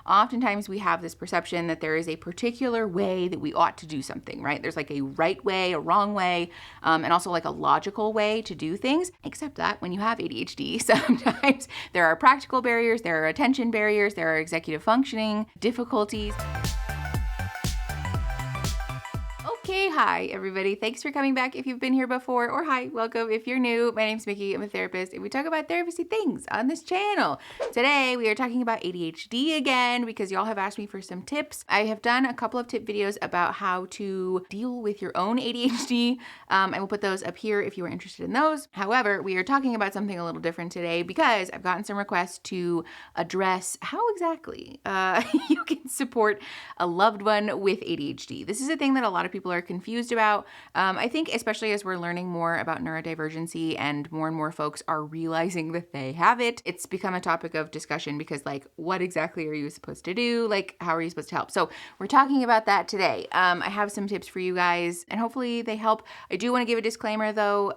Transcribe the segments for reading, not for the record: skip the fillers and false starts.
oftentimes we have this perception that there is a particular way that we ought to do something, right? There's like a right way, a wrong way, and also like a logical way to do things, except that when you have ADHD, sometimes there are practical barriers, there are attention barriers, there are executive functioning difficulties. Okay, hi everybody. Thanks for coming back if you've been here before, or hi, welcome if you're new. My name's Mickey, I'm a therapist, and we talk about therapy things on this channel. Today we are talking about ADHD again because y'all have asked me for some tips. I have done a couple of tip videos about how to deal with your own ADHD. I will put those up here if you are interested in those. However, we are talking about something a little different today because I've gotten some requests to address how exactly you can support a loved one with ADHD. This is a thing that a lot of people are confused about. I think especially as we're learning more about neurodivergency and more folks are realizing that they have it, it's become a topic of discussion because like, what exactly are you supposed to do? Like, how are you supposed to help? So we're talking about that today. I have some tips for you guys and hopefully they help. I do want to give a disclaimer though.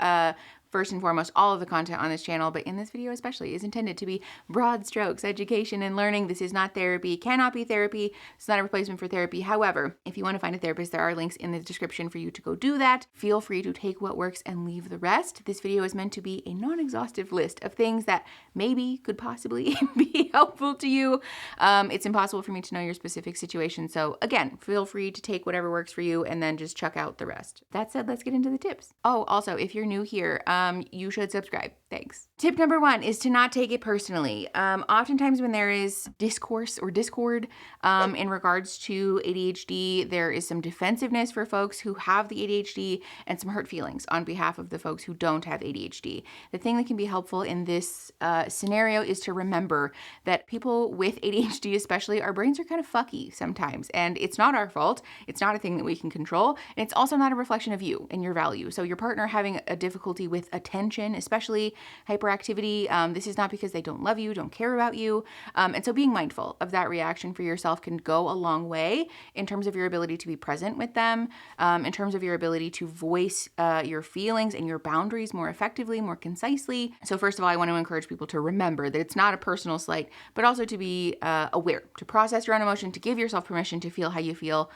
First and foremost, all of the content on this channel, but in this video especially, is intended to be broad strokes, education and learning. This is not therapy, cannot be therapy. It's not a replacement for therapy. However, if you want to find a therapist, there are links in the description for you to go do that. Feel free to take what works and leave the rest. This video is meant to be a non-exhaustive list of things that maybe could possibly be helpful to you. It's impossible for me to know your specific situation. So again, feel free to take whatever works for you and then just chuck out the rest. That said, let's get into the tips. Oh, also, if you're new here, you should subscribe. Thanks. Tip number 1 is to not take it personally. Oftentimes when there is discourse or discord in regards to ADHD, there is some defensiveness for folks who have the ADHD and some hurt feelings on behalf of the folks who don't have ADHD. The thing that can be helpful in this scenario is to remember that people with ADHD especially, our brains are kind of fucky sometimes, and it's not our fault. It's not a thing that we can control, and it's also not a reflection of you and your value. So your partner having a difficulty with attention, especially hyperactivity, this is not because they don't love you, don't care about you. And so being mindful of that reaction for yourself can go a long way in terms of your ability to be present with them, in terms of your ability to voice your feelings and your boundaries more effectively, more concisely. So first of all, I want to encourage people to remember that it's not a personal slight, but also to be aware, to process your own emotion, to give yourself permission to feel how you feel.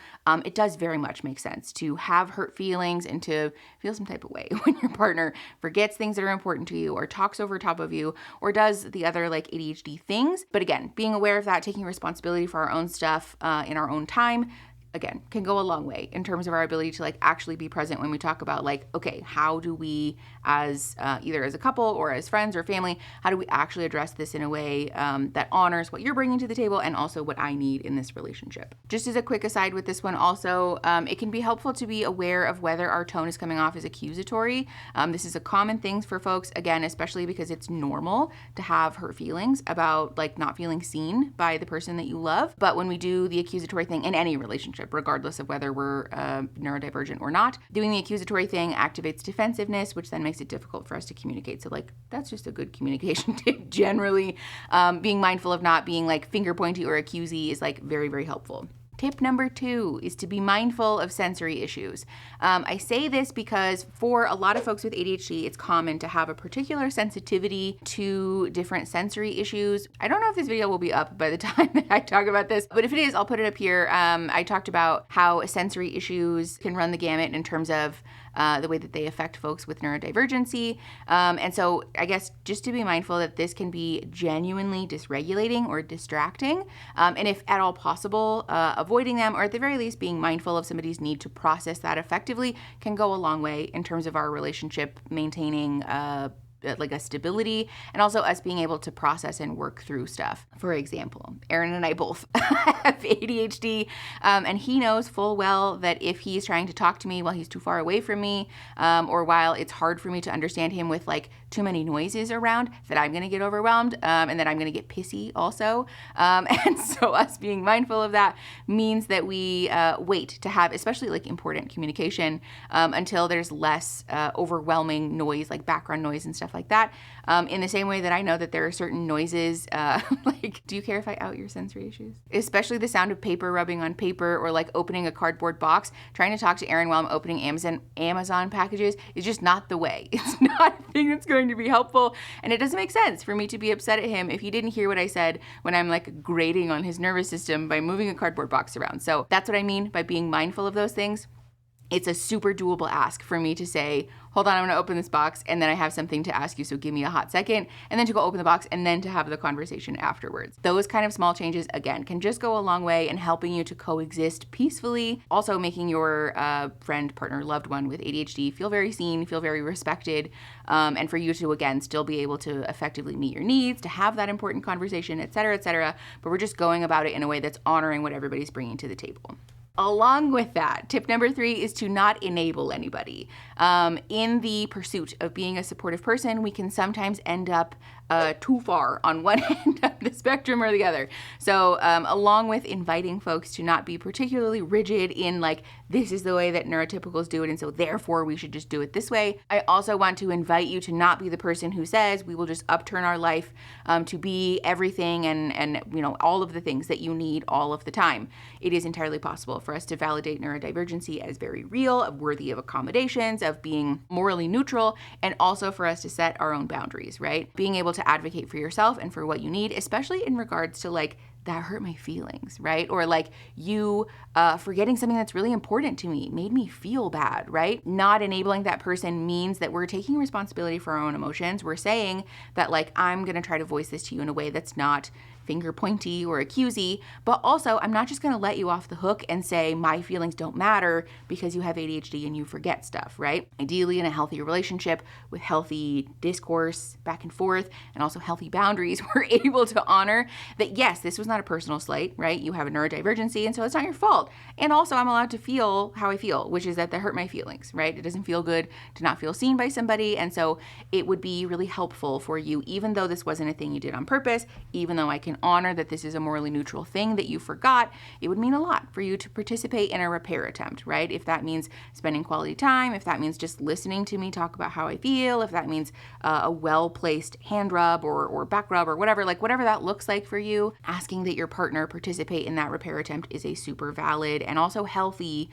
It does very much make sense to have hurt feelings and to feel some type of way when your partner forgets things that are important to you or talks over top of you or does the other like ADHD things. But again, being aware of that, taking responsibility for our own stuff in our own time, again, can go a long way in terms of our ability to like actually be present when we talk about like, okay, how do we as either as a couple or as friends or family, how do we actually address this in a way that honors what you're bringing to the table and also what I need in this relationship. Just as a quick aside with this one also, it can be helpful to be aware of whether our tone is coming off as accusatory. This is a common thing for folks, again, especially because it's normal to have hurt feelings about like not feeling seen by the person that you love. But when we do the accusatory thing in any relationship, regardless of whether we're neurodivergent or not, doing the accusatory thing activates defensiveness, which then makes it difficult for us to communicate. So like, that's just a good communication tip generally. Being mindful of not being like finger pointy or accusey is like very helpful. Tip number 2 is to be mindful of sensory issues. I say this because for a lot of folks with ADHD, it's common to have a particular sensitivity to different sensory issues. I don't know if this video will be up by the time that I talk about this, but if it is, I'll put it up here. I talked about how sensory issues can run the gamut in terms of the way that they affect folks with neurodivergency. And so I guess just to be mindful that this can be genuinely dysregulating or distracting. And if at all possible, avoiding them, or at the very least being mindful of somebody's need to process that effectively can go a long way in terms of our relationship maintaining like a stability and also us being able to process and work through stuff. For example, Aaron and I both have ADHD, and he knows full well that if he's trying to talk to me while he's too far away from me, or while it's hard for me to understand him with like too many noises around, that I'm going to get overwhelmed, and that I'm going to get pissy also. And so us being mindful of that means that we wait to have especially like important communication until there's less overwhelming noise, like background noise and stuff like that. In the same way that I know that there are certain noises, like, do you care if I out your sensory issues? Especially the sound of paper rubbing on paper or like opening a cardboard box. Trying to talk to Aaron while I'm opening Amazon packages is just not the way. It's not a thing that's going trying to be helpful. And it doesn't make sense for me to be upset at him if he didn't hear what I said when I'm like grating on his nervous system by moving a cardboard box around. So that's what I mean by being mindful of those things. It's a super doable ask for me to say, hold on, I'm gonna open this box and then I have something to ask you, so give me a hot second, and then to go open the box and then to have the conversation afterwards. Those kind of small changes, again, can just go a long way in helping you to coexist peacefully, also making your friend, partner, loved one with ADHD feel very seen, feel very respected, and for you to, again, still be able to effectively meet your needs, to have that important conversation, et cetera, but we're just going about it in a way that's honoring what everybody's bringing to the table. Along with that, tip number 3 is to not enable anybody. In the pursuit of being a supportive person, we can sometimes end up too far on one end of the spectrum or the other. So along with inviting folks to not be particularly rigid in like, this is the way that neurotypicals do it, and so therefore we should just do it this way, I also want to invite you to not be the person who says we will just upturn our life to be everything and you know, all of the things that you need all of the time. It is entirely possible for us to validate neurodivergency as very real, worthy of accommodations, of being morally neutral, and also for us to set our own boundaries, right? Being able to advocate for yourself and for what you need, especially in regards to like, that hurt my feelings, right? Or like you forgetting something that's really important to me made me feel bad, right? Not enabling that person means that we're taking responsibility for our own emotions. We're saying that like, I'm gonna try to voice this to you in a way that's not finger pointy or accusey, but also I'm not just gonna let you off the hook and say my feelings don't matter because you have ADHD and you forget stuff, right? Ideally in a healthy relationship with healthy discourse back and forth and also healthy boundaries, we're able to honor that yes, this was not a personal slight, right? You have a neurodivergency and so it's not your fault. And also I'm allowed to feel how I feel, which is that hurt my feelings, right? It doesn't feel good to not feel seen by somebody. And so it would be really helpful for you, even though this wasn't a thing you did on purpose, even though I can honor that this is a morally neutral thing that you forgot, it would mean a lot for you to participate in a repair attempt, right? If that means spending quality time, if that means just listening to me talk about how I feel, if that means a well-placed hand rub or back rub or whatever, like whatever that looks like for you, asking that your partner participate in that repair attempt is a super valid and also healthy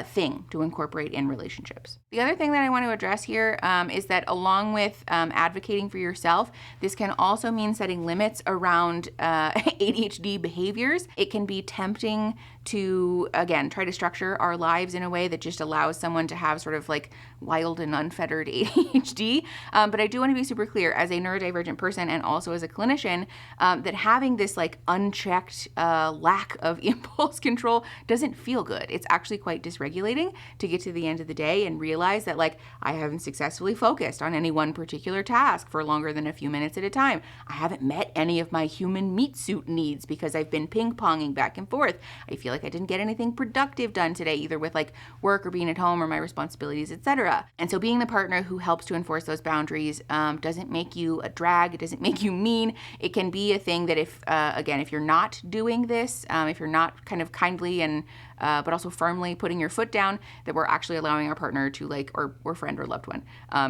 thing to incorporate in relationships. The other thing that I want to address here is that along with advocating for yourself, this can also mean setting limits around ADHD behaviors. It can be tempting to, again, try to structure our lives in a way that just allows someone to have sort of like wild and unfettered ADHD. But I do want to be super clear as a neurodivergent person and also as a clinician that having this like unchecked lack of impulse control doesn't feel good. It's actually quite dysregulating to get to the end of the day and realize that like I haven't successfully focused on any one particular task for longer than a few minutes at a time. I haven't met any of my human meat suit needs because I've been ping-ponging back and forth. I feel like I didn't get anything productive done today, either with like work or being at home or my responsibilities, etc. And so being the partner who helps to enforce those boundaries doesn't make you a drag. It doesn't make you mean. It can be a thing that if, again, if you're not doing this, if you're not kind of kindly and but also firmly putting your foot down, that we're actually allowing our partner to like, or friend or loved one,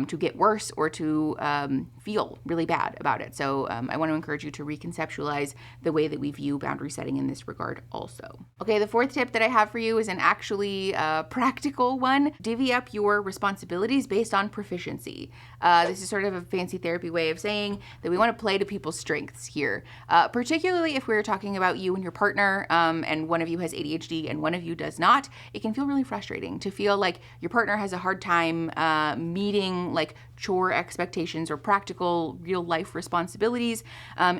to get worse or to feel really bad about it. So I want to encourage you to reconceptualize the way that we view boundary setting in this regard also. Okay, the fourth tip that I have for you is an actually practical one. Divvy up your responsibilities based on proficiency. This is sort of a fancy therapy way of saying that we want to play to people's strengths here, particularly if we're talking about you and your partner and one of you has ADHD and one of you does not. It can feel really frustrating to feel like your partner has a hard time meeting like chore expectations or practical real life responsibilities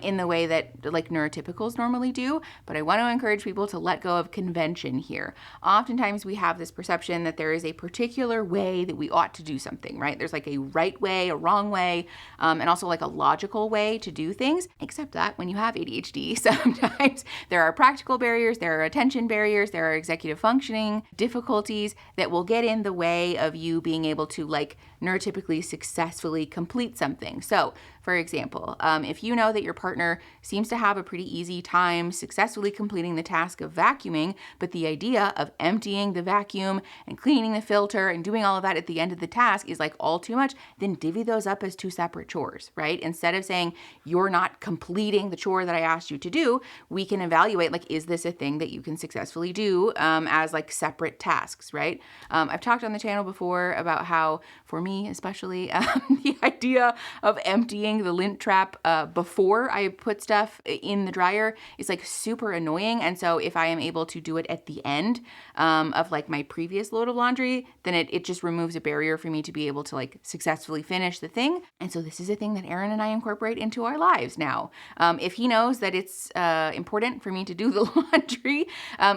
in the way that like neurotypicals normally do. But I want to encourage people to let go of convention here. Oftentimes we have this perception that there is a particular way that we ought to do something, right? There's like a right way, a wrong way, and also like a logical way to do things, except that when you have ADHD, sometimes there are practical barriers, there are attention barriers, there are executive functioning difficulties that will get in the way of you being able to like neurotypically successfully complete something. So For example, if you know that your partner seems to have a pretty easy time successfully completing the task of vacuuming, but the idea of emptying the vacuum and cleaning the filter and doing all of that at the end of the task is like all too much, then divvy those up as 2 separate chores, right? Instead of saying you're not completing the chore that I asked you to do, we can evaluate, like, is this a thing that you can successfully do as like separate tasks, right? I've talked on the channel before about how, for me especially, the idea of emptying the lint trap before I put stuff in the dryer is like super annoying. And so if I am able to do it at the end of like my previous load of laundry, then it just removes a barrier for me to be able to like successfully finish the thing. And so this is a thing that Aaron and I incorporate into our lives now. If he knows that it's important for me to do the laundry,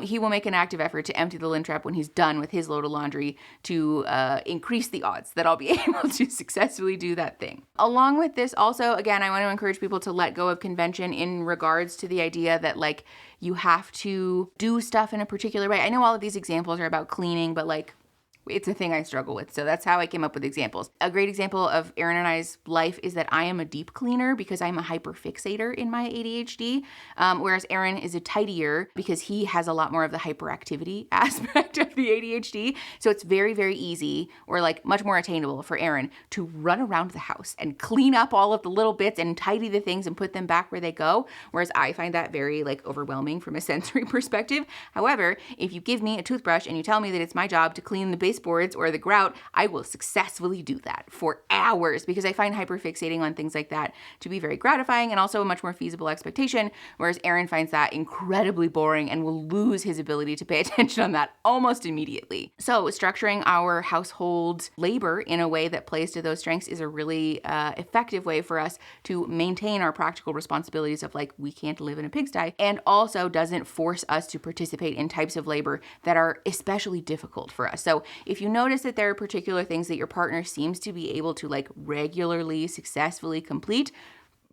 he will make an active effort to empty the lint trap when he's done with his load of laundry to increase the odds that I'll be able to successfully do that thing. Along with this also, again, I want to encourage people to let go of convention in regards to the idea that like you have to do stuff in a particular way. I know all of these examples are about cleaning, but like it's a thing I struggle with. So that's how I came up with examples. A great example of Aaron and I's life is that I am a deep cleaner because I'm a hyperfixator in my ADHD, whereas Aaron is a tidier because he has a lot more of the hyperactivity aspect of the ADHD. So it's very, very easy, or like much more attainable for Aaron to run around the house and clean up all of the little bits and tidy the things and put them back where they go, whereas I find that very like overwhelming from a sensory perspective. However, if you give me a toothbrush and you tell me that it's my job to clean the baseboards or the grout, I will successfully do that for hours because I find hyperfixating on things like that to be very gratifying and also a much more feasible expectation, whereas Aaron finds that incredibly boring and will lose his ability to pay attention on that almost immediately. So structuring our household labor in a way that plays to those strengths is a really effective way for us to maintain our practical responsibilities of like, we can't live in a pigsty, and also doesn't force us to participate in types of labor that are especially difficult for us. So if you notice that there are particular things that your partner seems to be able to like regularly, successfully complete,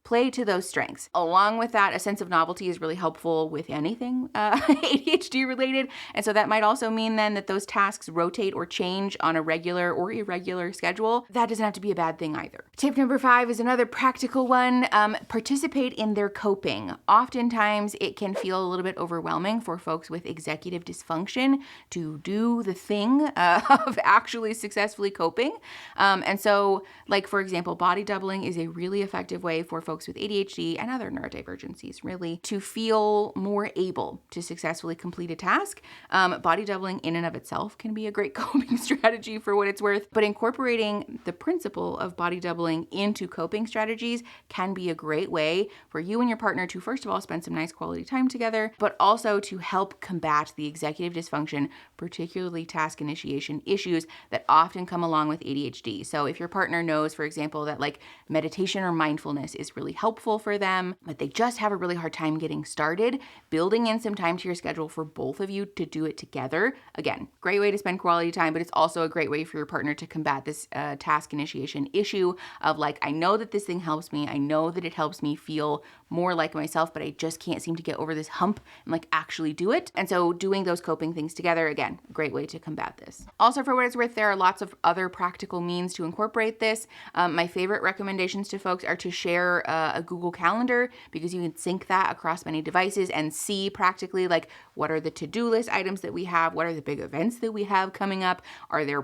play to those strengths. Along with that, a sense of novelty is really helpful with anything ADHD related. And so that might also mean then that those tasks rotate or change on a regular or irregular schedule. That doesn't have to be a bad thing either. Tip number 5 is another practical one. Participate in their coping. Oftentimes it can feel a little bit overwhelming for folks with executive dysfunction to do the thing of actually successfully coping. And so like, for example, body doubling is a really effective way for folks with ADHD and other neurodivergencies really to feel more able to successfully complete a task. Body doubling in and of itself can be a great coping strategy for what it's worth, but incorporating the principle of body doubling into coping strategies can be a great way for you and your partner to, first of all, spend some nice quality time together, but also to help combat the executive dysfunction, particularly task initiation issues that often come along with ADHD. So if your partner knows, for example, that like meditation or mindfulness is really helpful for them, but they just have a really hard time getting started, building in some time to your schedule for both of you to do it together. Again, great way to spend quality time, but it's also a great way for your partner to combat this task initiation issue of like, I know that this thing helps me. I know that it helps me feel more like myself, but I just can't seem to get over this hump and like actually do it. And so doing those coping things together, again, great way to combat this. Also, for what it's worth, there are lots of other practical means to incorporate this. My favorite recommendations to folks are to share a Google Calendar because you can sync that across many devices and see practically like what are the to-do list items that we have, what are the big events that we have coming up, are there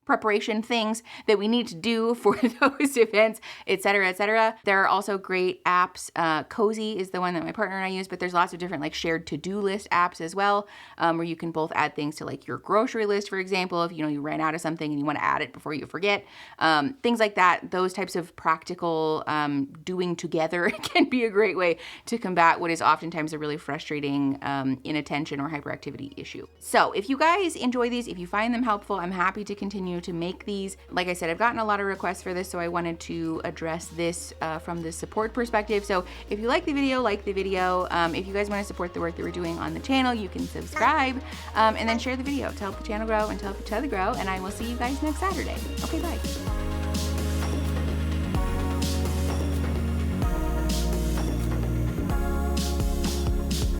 preparation things that we need to do for those events, et cetera, et cetera. There are also great apps. Cozy is the one that my partner and I use, but there's lots of different like shared to-do list apps as well, where you can both add things to like your grocery list, for example, if you know you ran out of something and you want to add it before you forget. Things like that, those types of practical doing together can be a great way to combat what is oftentimes a really frustrating inattention or hyperactivity issue. So if you guys enjoy these, if you find them helpful, I'm happy to continue to make these. Like I said, I've gotten a lot of requests for this, so I wanted to address this from the support perspective. So if you like the video, if you guys want to support the work that we're doing on the channel, you can subscribe and then share the video to help the channel grow and to help each other grow. And I will see you guys next Saturday. Okay, bye.